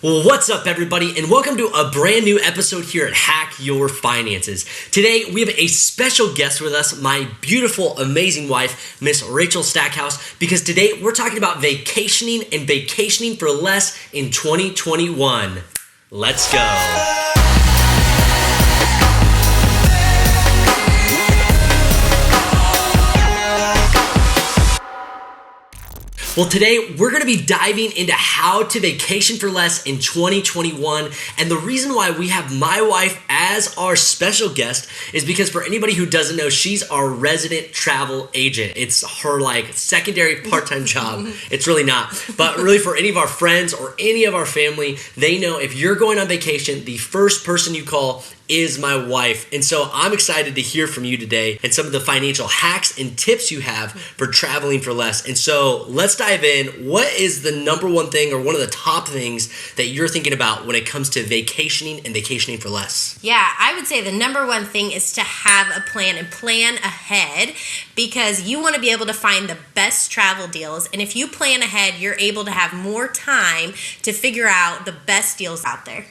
Well, what's up, everybody, and welcome to a brand new episode here at Hack Your Finances. Today, we have a special guest with us, my beautiful, amazing wife, Miss Rachel Stackhouse, because today we're talking about vacationing and vacationing for less in 2021. Let's go. Well, today we're going to be diving into how to vacation for less in 2021. And the reason why we have my wife as our special guest is because for anybody who doesn't know, she's our resident travel agent. It's her secondary part-time job. It's really not. But really for any of our friends or any of our family, they know if you're going on vacation, the first person you call is my wife. And so I'm excited to hear from you today and some of the financial hacks and tips you have for traveling for less. And so let's dive in. What is the number one thing or one of the top things that you're thinking about when it comes to vacationing and vacationing for less? Yeah, I would say the number one thing is to have a plan and plan ahead, because you want to be able to find the best travel deals. And if you plan ahead, you're able to have more time to figure out the best deals out there.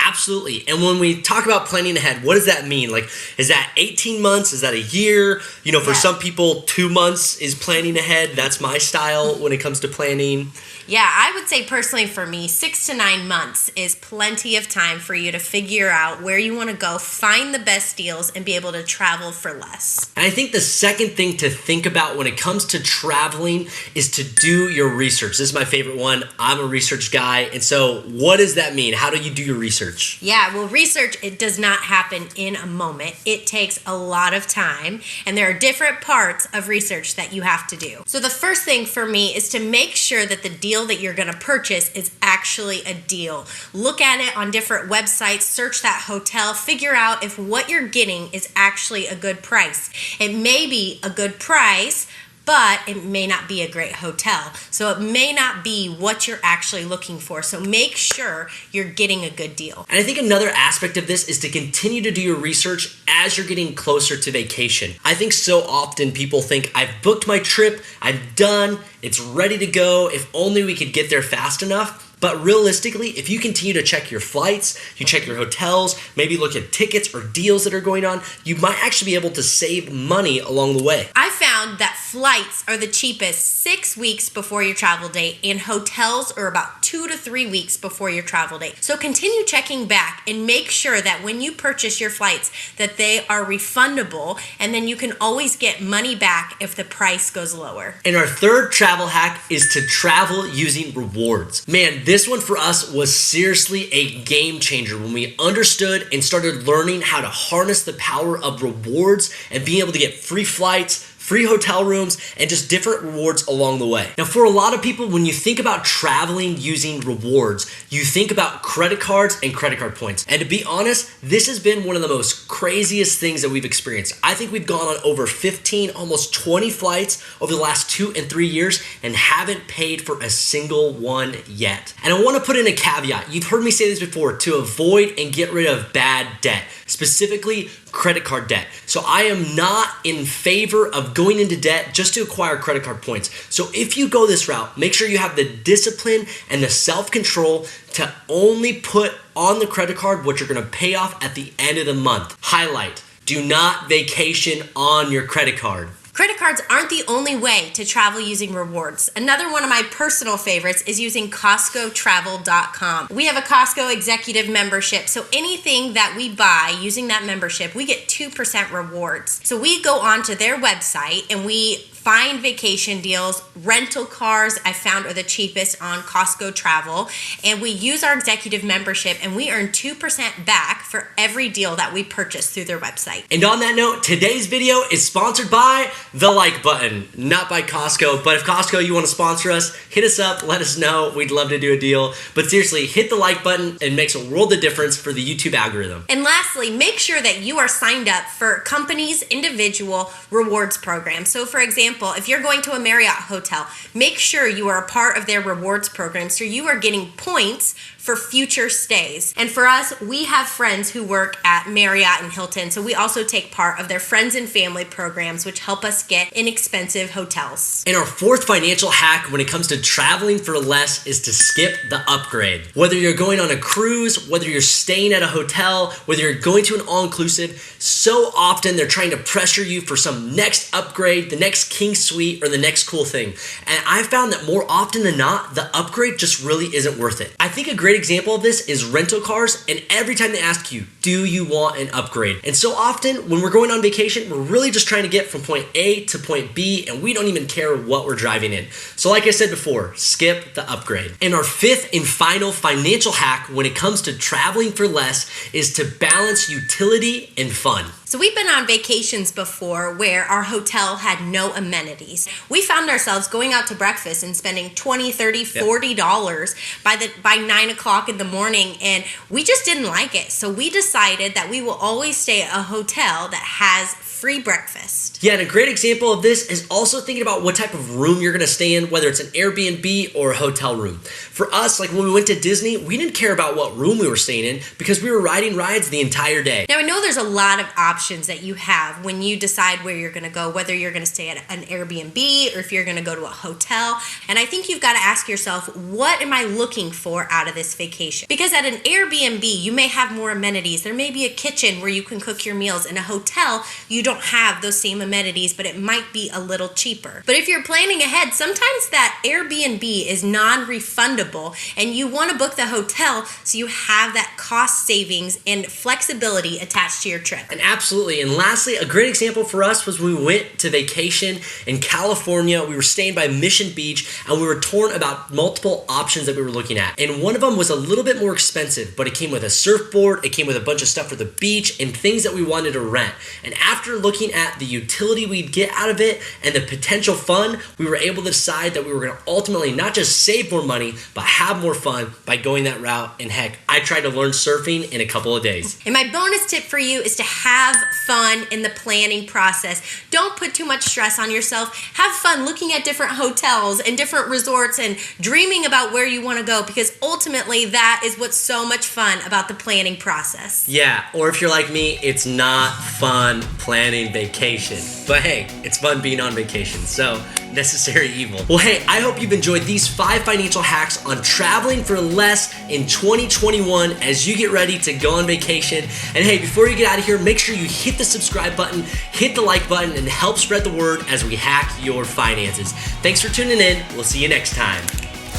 Absolutely. And when we talk about planning ahead, what does that mean? Is that 18 months? Is that a year? For some people, 2 months is planning ahead. That's my style when it comes to planning. Yeah, I would say personally for me, 6 to 9 months is plenty of time for you to figure out where you want to go, find the best deals, and be able to travel for less. And I think the second thing to think about when it comes to traveling is to do your research. This is my favorite one. I'm a research guy. And so what does that mean? How do you do your research? Yeah, well, research, it does not happen in a moment. It takes a lot of time, and there are different parts of research that you have to do. So the first thing for me is to make sure that the deal that you're going to purchase is actually a deal. Look at it on different websites, search that hotel, figure out if what you're getting is actually a good price. It may be a good price, but it may not be a great hotel. So it may not be what you're actually looking for. So make sure you're getting a good deal. And I think another aspect of this is to continue to do your research as you're getting closer to vacation. I think so often people think, I've booked my trip, I'm done, it's ready to go, if only we could get there fast enough. But realistically, if you continue to check your flights, you check your hotels, maybe look at tickets or deals that are going on, you might actually be able to save money along the way. I found that flights are the cheapest 6 weeks before your travel date, and hotels are about 2 to 3 weeks before your travel date. So continue checking back and make sure that when you purchase your flights that they are refundable, and then you can always get money back if the price goes lower. And our third travel hack is to travel using rewards. Man, this one for us was seriously a game changer when we understood and started learning how to harness the power of rewards and being able to get free flights, free hotel rooms, and just different rewards along the way. Now, for a lot of people, when you think about traveling using rewards, you think about credit cards and credit card points. And to be honest, this has been one of the most craziest things that we've experienced. I think we've gone on over 15, almost 20 flights over the last 2 and 3 years and haven't paid for a single one yet. And I want to put in a caveat. You've heard me say this before, to avoid and get rid of bad debt, specifically credit card debt. So I am not in favor of going into debt just to acquire credit card points. So if you go this route, make sure you have the discipline and the self-control to only put on the credit card what you're going to pay off at the end of the month. Highlight: do not vacation on your credit card. Credit cards aren't the only way to travel using rewards. Another one of my personal favorites is using CostcoTravel.com. We have a Costco executive membership, so anything that we buy using that membership, we get 2% rewards. So we go onto their website and we find vacation deals. Rental cars I found are the cheapest on Costco Travel, and we use our executive membership and we earn 2% back for every deal that we purchase through their website. And on that note, today's video is sponsored by the like button, not by Costco. But if Costco, you want to sponsor us, hit us up, let us know. We'd love to do a deal. But seriously, hit the like button. It makes a world of difference for the YouTube algorithm. And lastly, make sure that you are signed up for companies' individual rewards program. So for example, if you're going to a Marriott hotel, make sure you are a part of their rewards program so you are getting points for future stays. And for us, we have friends who work at Marriott and Hilton, so we also take part of their friends and family programs, which help us get inexpensive hotels. And our fourth financial hack when it comes to traveling for less is to skip the upgrade. Whether you're going on a cruise, whether you're staying at a hotel, whether you're going to an all-inclusive, so often they're trying to pressure you for some next upgrade, the next king suite, or the next cool thing. And I found that more often than not, the upgrade just really isn't worth it. I think a great example of this is rental cars, and every time they ask you, do you want an upgrade? And so often when we're going on vacation, we're really just trying to get from point A to point B, and we don't even care what we're driving in. So like I said before, skip the upgrade. And our fifth and final financial hack when it comes to traveling for less is to balance utility and fun. So we've been on vacations before where our hotel had no amenities. We found ourselves going out to breakfast and spending $20, $30, $40 by 9 o'clock in the morning, and we just didn't like it. So we decided that we will always stay at a hotel that has free breakfast. Yeah, and a great example of this is also thinking about what type of room you're gonna stay in, whether it's an Airbnb or a hotel room. For us, like when we went to Disney, we didn't care about what room we were staying in because we were riding rides the entire day. Now I know there's a lot of options that you have when you decide where you're gonna go, whether you're gonna stay at an Airbnb or if you're gonna go to a hotel. And I think you've gotta ask yourself, what am I looking for out of this vacation? Because at an Airbnb, you may have more amenities. There may be a kitchen where you can cook your meals. In a hotel, you don't have those same amenities, but it might be a little cheaper. But if you're planning ahead, sometimes that Airbnb is non-refundable and you want to book the hotel so you have that cost savings and flexibility attached to your trip. And absolutely. And lastly, a great example for us was when we went to vacation in California. We were staying by Mission Beach and we were torn about multiple options that we were looking at. And one of them was a little bit more expensive, but it came with a surfboard, it came with a bunch of stuff for the beach and things that we wanted to rent. And after looking at the utility we'd get out of it and the potential fun, we were able to decide that we were going to ultimately not just save more money, but have more fun by going that route. And heck, I tried to learn surfing in a couple of days. And my bonus tip for you is to have fun in the planning process. Don't put too much stress on yourself. Have fun looking at different hotels and different resorts and dreaming about where you want to go, because ultimately that is what's so much fun about the planning process. Yeah, or if you're like me, it's not fun planning vacation. But hey, it's fun being on vacation, so necessary evil. Well, hey, I hope you've enjoyed these 5 financial hacks on traveling for less in 2021 as you get ready to go on vacation. And hey, before you get out of here, make sure you hit the subscribe button, hit the like button, and help spread the word as we hack your finances. Thanks for tuning in. We'll see you next time.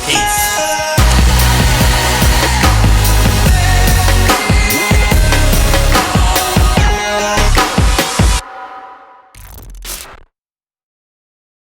Peace.